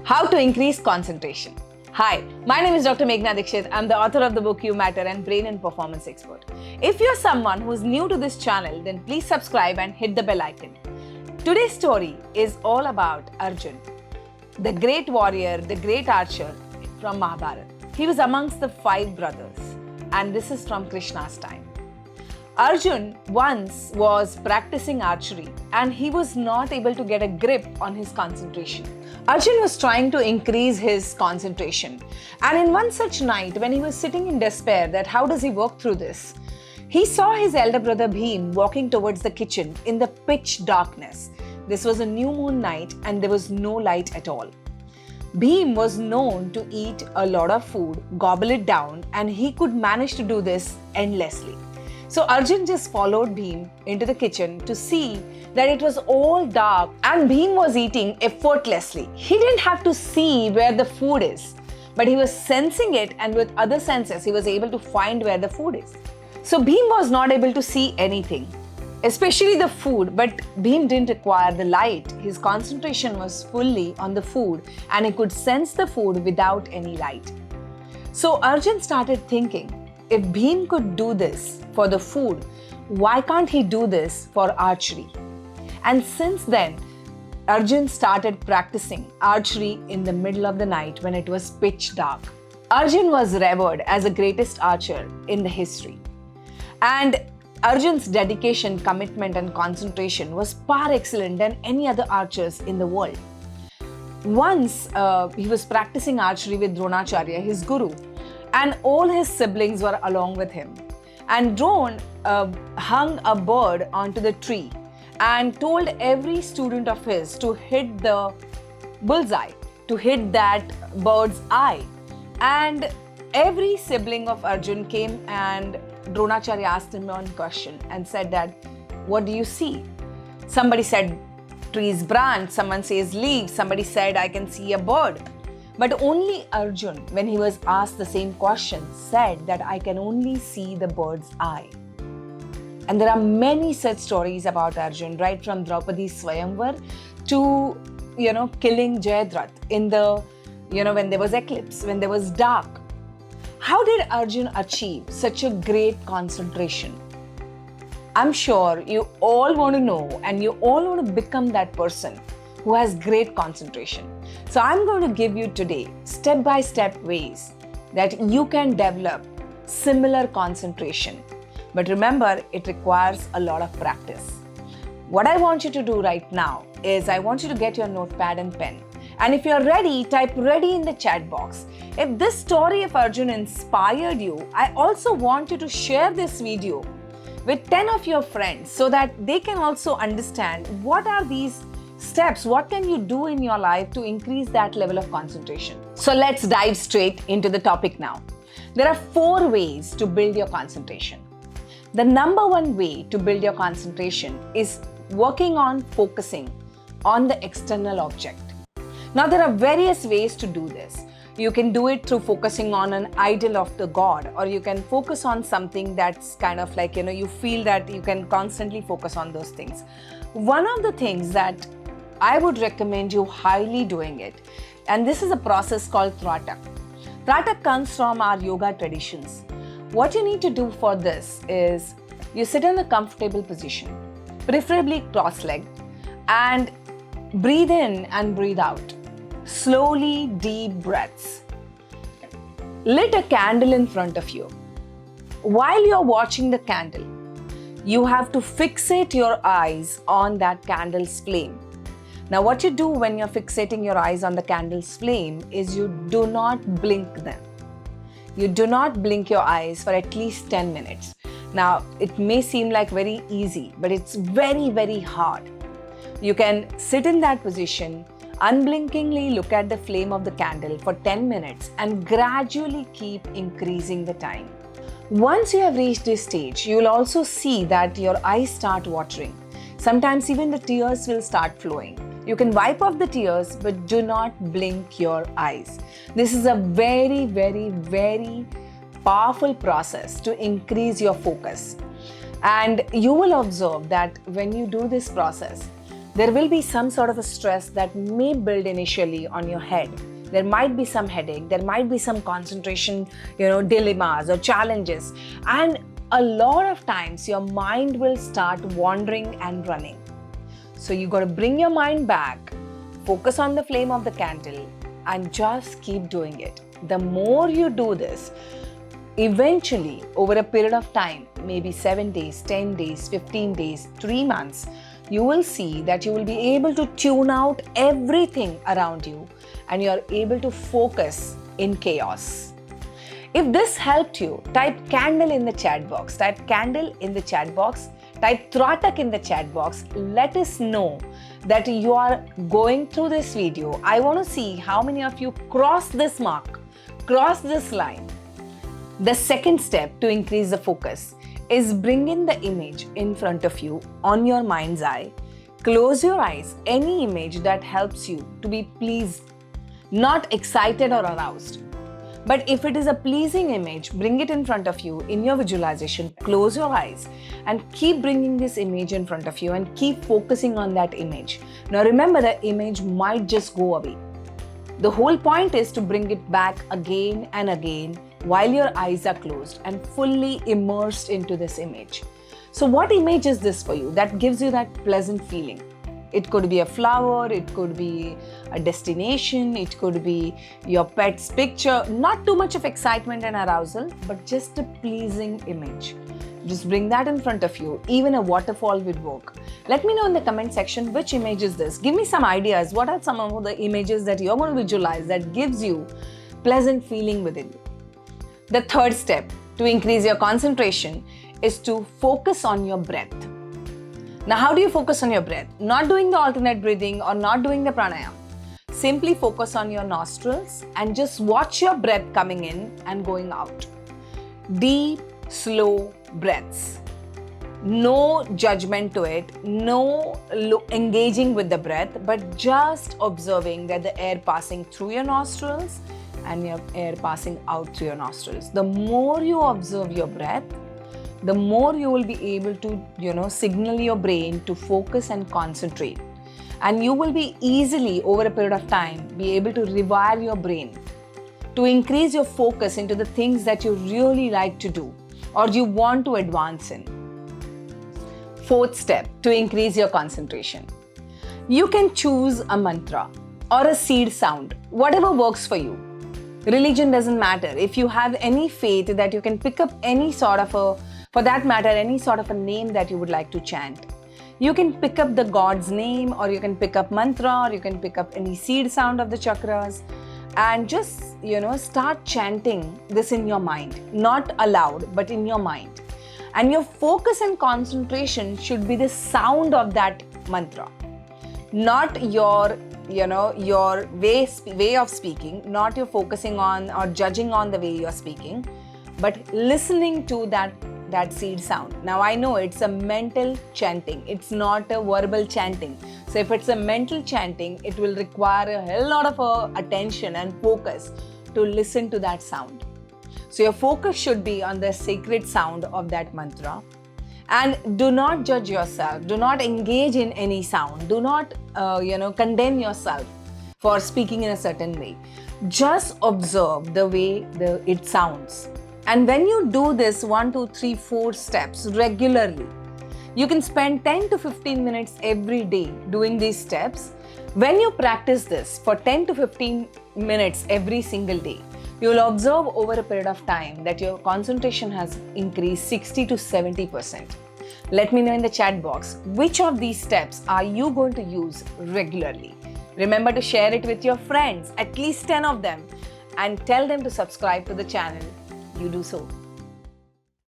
How to increase concentration. Hi, my name is Dr. Meghana Dikshit. I'm the author of the book You Matter and Brain and Performance Expert. If you're someone who's new to this channel, then please subscribe and hit the bell icon. Today's story is all about Arjun, the great warrior, the great archer from Mahabharata. He was amongst the 5 brothers, and this is from Krishna's time. Arjun once was practicing archery and he was not able to get a grip on his concentration. Arjun was trying to increase his concentration, and in one such night when he was sitting in despair that how does he work through this, he saw his elder brother Bhim walking towards the kitchen in the pitch darkness. This was a new moon night and there was no light at all. Bhim was known to eat a lot of food, gobble it down, and he could manage to do this endlessly. So Arjun just followed Bhim into the kitchen to see that it was all dark and Bhim was eating effortlessly. He didn't have to see where the food is, but he was sensing it, and with other senses he was able to find where the food is. So Bhim was not able to see anything, especially the food, but Bhim didn't require the light. His concentration was fully on the food and he could sense the food without any light. So Arjun started thinking, if Bhim could do this for the food, why can't he do this for archery? And since then, Arjun started practicing archery in the middle of the night when it was pitch dark. Arjun was revered as the greatest archer in the history. And Arjun's dedication, commitment and concentration was par excellent than any other archers in the world. Once he was practicing archery with Dronacharya, his guru, and all his siblings were along with him. And Dron hung a bird onto the tree and told every student of his to hit the bullseye, to hit that bird's eye. And every sibling of Arjun came, and Dronacharya asked him one question and said that, what do you see? Somebody said tree's branch, someone says leaves, somebody said I can see a bird. But only Arjun, when he was asked the same question, said that I can only see the bird's eye. And there are many such stories about Arjun, right from Draupadi's Swayamvar to, killing Jayadratha in the, when there was eclipse, when there was dark. How did Arjun achieve such a great concentration? I'm sure you all want to know, and you all want to become that person who has great concentration. So I'm going to give you today step-by-step ways that you can develop similar concentration. But remember, it requires a lot of practice. What I want you to do right now is I want you to get your notepad and pen. And if you're ready, type ready in the chat box. If this story of Arjun inspired you, I also want you to share this video with 10 of your friends so that they can also understand what are these steps, what can you do in your life to increase that level of concentration. So let's dive straight into the topic now. There are 4 ways to build your concentration. The number 1 way to build your concentration is working on focusing on the external object. Now there are various ways to do this. You can do it through focusing on an idol of the god, or you can focus on something that's kind of like, you feel that you can constantly focus on those things. One of the things that I would recommend you highly doing it, and this is a process called Tratak. Tratak comes from our yoga traditions. What you need to do for this is you sit in a comfortable position, preferably cross-legged, and breathe in and breathe out. Slowly, deep breaths. Lit a candle in front of you. While you're watching the candle, you have to fixate your eyes on that candle's flame. Now, what you do when you're fixating your eyes on the candle's flame is you do not blink them. You do not blink your eyes for at least 10 minutes. Now, it may seem like very easy, but it's very, very hard. You can sit in that position, unblinkingly look at the flame of the candle for 10 minutes and gradually keep increasing the time. Once you have reached this stage, you will also see that your eyes start watering. Sometimes even the tears will start flowing. You can wipe off the tears, but do not blink your eyes. This is a very, very, very powerful process to increase your focus. And you will observe that when you do this process, There will be some sort of a stress that may build initially on your head. There might be some headache, there might be some concentration, dilemmas or challenges. And a lot of times your mind will start wandering and running. So you got to bring your mind back, focus on the flame of the candle, and just keep doing it. The more you do this, eventually over a period of time, maybe 7 days, 10 days, 15 days, 3 months, you will see that you will be able to tune out everything around you and you are able to focus in chaos. If this helped you, type candle in the chat box. Type candle in the chat box. Type Thratak in the chat box. Let us know that you are going through this video. I want to see how many of you cross this mark, cross this line. The second step to increase the focus is bring in the image in front of you on your mind's eye. Close your eyes. Any image that helps you to be pleased, not excited or aroused. But if it is a pleasing image, bring it in front of you in your visualization. Close your eyes and keep bringing this image in front of you and keep focusing on that image. Now remember, the image might just go away. The whole point is to bring it back again and again while your eyes are closed and fully immersed into this image. So what image is this for you that gives you that pleasant feeling? It could be a flower, it could be a destination, it could be your pet's picture. Not too much of excitement and arousal, but just a pleasing image. Just bring that in front of you. Even a waterfall would work. Let me know in the comment section which image is this. Give me some ideas. What are some of the images that you're going to visualize that gives you pleasant feeling within you? The third step to increase your concentration is to focus on your breath. Now, how do you focus on your breath? Not doing the alternate breathing or not doing the pranayama. Simply focus on your nostrils and just watch your breath coming in and going out. Deep, slow breaths. No judgment to it, no engaging with the breath, but just observing that the air passing through your nostrils and your air passing out through your nostrils. The more you observe your breath, the more you will be able to, signal your brain to focus and concentrate. And you will be easily, over a period of time, be able to rewire your brain to increase your focus into the things that you really like to do or you want to advance in. Fourth step to increase your concentration. You can choose a mantra or a seed sound, whatever works for you. Religion doesn't matter. If you have any faith that you can pick up any sort of for that matter, any sort of a name that you would like to chant. You can pick up the God's name, or you can pick up mantra, or you can pick up any seed sound of the chakras and just, start chanting this in your mind. Not aloud, but in your mind. And your focus and concentration should be the sound of that mantra. Not your way of speaking, not your focusing on or judging on the way you're speaking, but listening to that seed sound. Now I know it's a mental chanting, it's not a verbal chanting. So if it's a mental chanting, it will require a hell lot of attention and focus to listen to that sound. So your focus should be on the sacred sound of that mantra. And do not judge yourself, do not engage in any sound, do not condemn yourself for speaking in a certain way. Just observe the way it sounds. And when you do this 1, 2, 3, 4 steps regularly, you can spend 10 to 15 minutes every day doing these steps. When you practice this for 10 to 15 minutes every single day, you will observe over a period of time that your concentration has increased 60 to 70%. Let me know in the chat box which of these steps are you going to use regularly. Remember to share it with your friends, at least 10 of them, and tell them to subscribe to the channel. You do so.